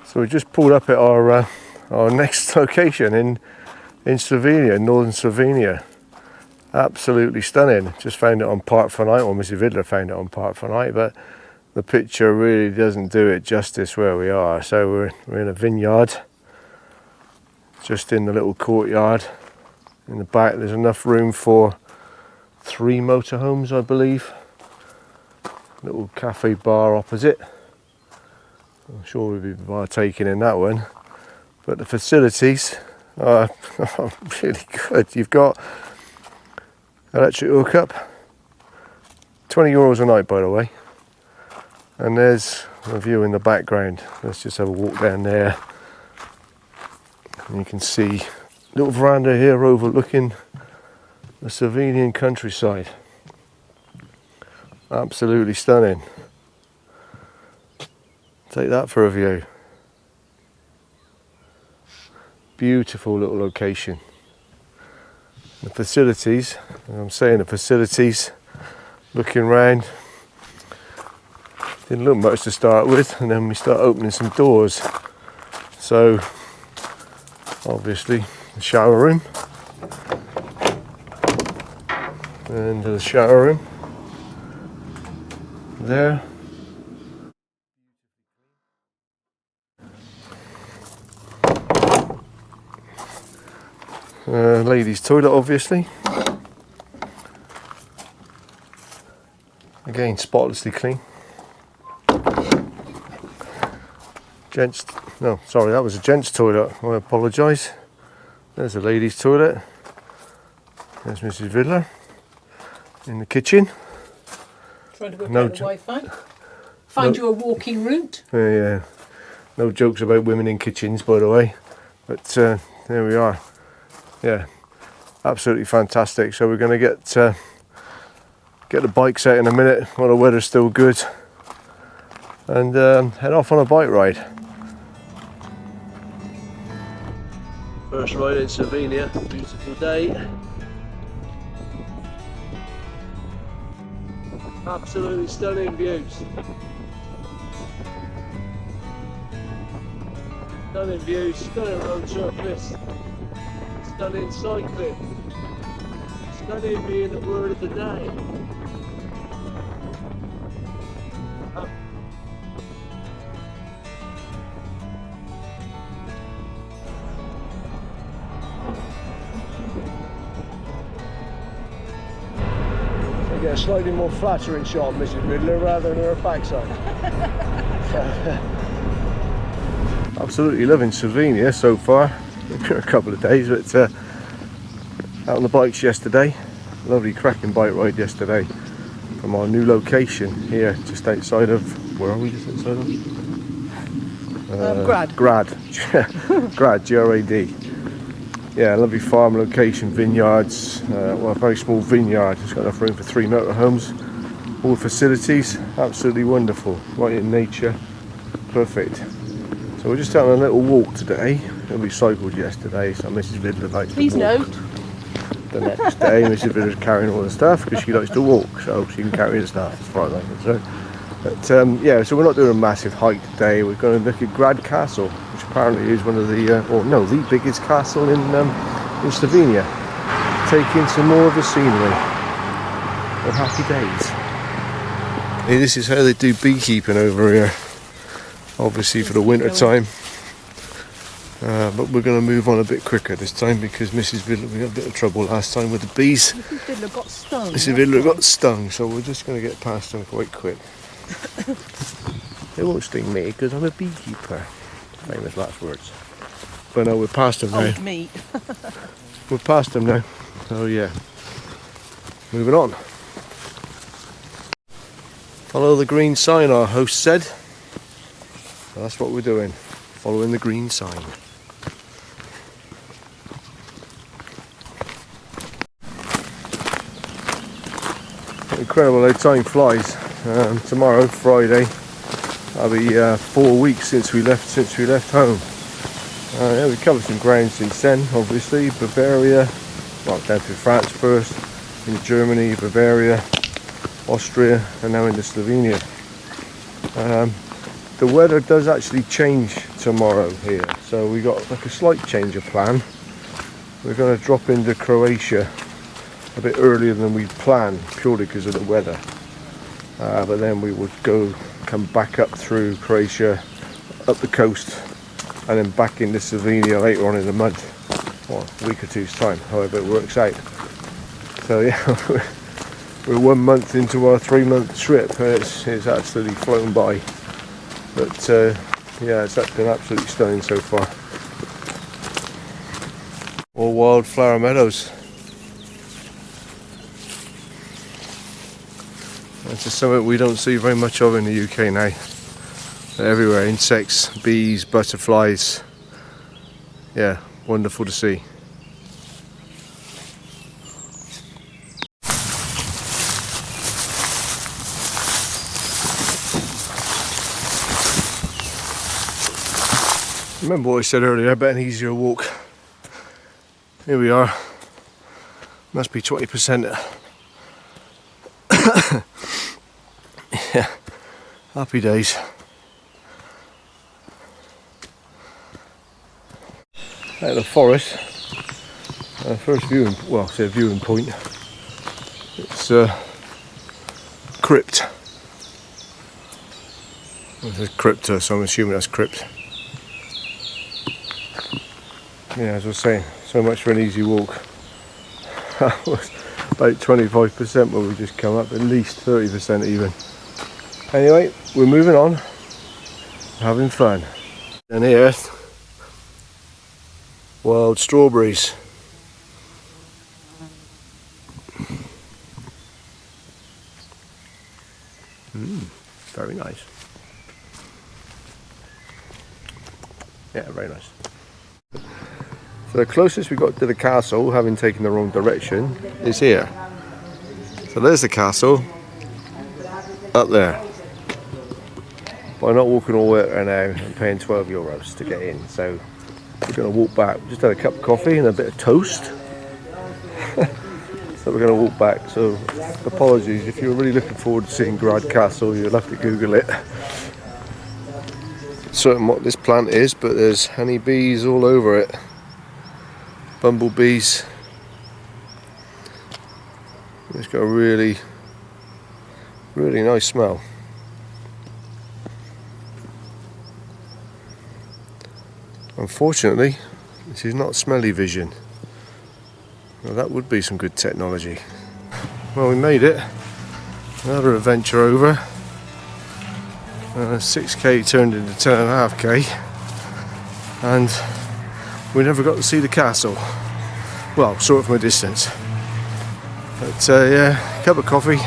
So we just pulled up at our next location in Slovenia, northern Slovenia. Absolutely stunning. Just found it on Park for Night, or Mrs. Vidler found it on Park for Night, but the picture really doesn't do it justice where we are. So we're in a vineyard, just in the little courtyard. In the back there's enough room for 3 motorhomes, I believe. Little cafe bar opposite. I'm sure we'll be partaking in that one. But the facilities are really good. You've got electric hookup, €20 a night, by the way. And there's a view in the background. Let's just have a walk down there. And you can see a little veranda here overlooking the Slovenian countryside. Absolutely stunning. Take that for a view. Beautiful little location. The facilities, as I'm saying, the facilities, looking round, didn't look much to start with, and then we start opening some doors. So obviously the shower room, and the shower room there. Ladies' toilet, obviously. Again, spotlessly clean. Gents, no, sorry, that was a gents' toilet. I apologise. There's a ladies' toilet. There's Mrs. Vidler in the kitchen. Trying to work out the Wi-Fi. Find you a walking route. Yeah, no jokes about women in kitchens, by the way. But there we are. Yeah, absolutely fantastic. So we're going to get the bikes out in a minute while the weather's still good, and head off on a bike ride. First ride in Slovenia, beautiful day. Absolutely stunning views. Stunning views, stunning road surface. Stunning cycling, stunning being the word of the day. So get a slightly more flattering shot of Mrs. Vidler rather than her backside. Absolutely loving Slovenia so far. For a couple of days, but out on the bikes yesterday. Lovely cracking bike ride yesterday from our new location here, just outside of, where are we just outside of? Grad. Grad, G-R-A-D. Yeah, lovely farm location, vineyards, well, a very small vineyard. It's got enough room for 3 motorhomes. All facilities, absolutely wonderful, right in nature, perfect. So we're just out on a little walk today. We cycled yesterday, so Mrs. Vidler likes to walk. Note. The next day, Mrs. Vidler's carrying all the stuff because she likes to walk, so she can carry the stuff as far as I'm concerned. But yeah, so we're not doing a massive hike today. We're going to look at Grad Castle, which apparently is one of the, the biggest castle in Slovenia. Taking some more of the scenery. Well, happy days. Hey, this is how they do beekeeping over here. Obviously for the winter time. But we're going to move on a bit quicker this time because Mrs. Vidler, we got a bit of trouble last time with the bees. Mrs. Vidler got stung. Mrs. Vidler got stung, so we're just going to get past them quite quick. They won't sting me because I'm a beekeeper. Famous last words. But no, we're past them now. Old meat. We're past them now. So yeah, moving on. Follow the green sign, our host said. So that's what we're doing. Following the green sign. Incredible how time flies. Tomorrow, Friday, that'll be 4 weeks since we left home. Yeah, we covered some ground since then, obviously. Bavaria, well, down through France first, in Germany, Bavaria, Austria, and now into Slovenia. the weather does actually change tomorrow here, so we got like a slight change of plan. We're going to drop into Croatia a bit earlier than we'd planned, purely because of the weather. But then we would come back up through Croatia, up the coast, and then back into Slovenia later on in the month, or a week or two's time, however it works out. So yeah, we're 1 month into our 3-month trip, and it's absolutely flown by. But yeah, it's been absolutely stunning so far. All wildflower meadows. That's just something we don't see very much of in the UK now. They're everywhere, insects, bees, butterflies. Yeah, wonderful to see. Remember what I said earlier about an easier walk? Here we are. Must be 20%. Yeah, happy days. Out of the forest, first viewing, well, I say viewing point. It's crypt. It says crypta, so I'm assuming that's crypt. Yeah, as I was saying, so much for an easy walk. That was about 25% when we just come up, at least 30% even. Anyway, we're moving on, having fun. And here, wild strawberries. Very nice. Yeah, very nice. So the closest we got to the castle, having taken the wrong direction, is here. So there's the castle, up there. But I'm not walking all the way up there now. I'm paying €12 to get in. So we're going to walk back. We just had a cup of coffee and a bit of toast. So we're going to walk back. So apologies if you're really looking forward to seeing Grad Castle. You'll have to Google it. Certain what this plant is, but there's honeybees all over it. Bumblebees. It's got a really, really nice smell. Unfortunately, this is not smelly vision. Well, that would be some good technology. Well, we made it. Another adventure over. 6k turned into 10.5k, and we never got to see the castle. Well, saw it from a distance. But yeah, cup of coffee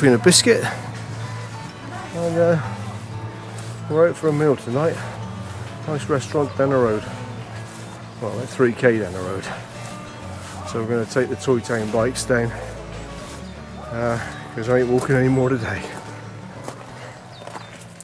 and a biscuit, and we're out for a meal tonight. Nice restaurant down the road. Well, that's 3k down the road. So we're going to take the Toy Town bikes down, because I ain't walking anymore today.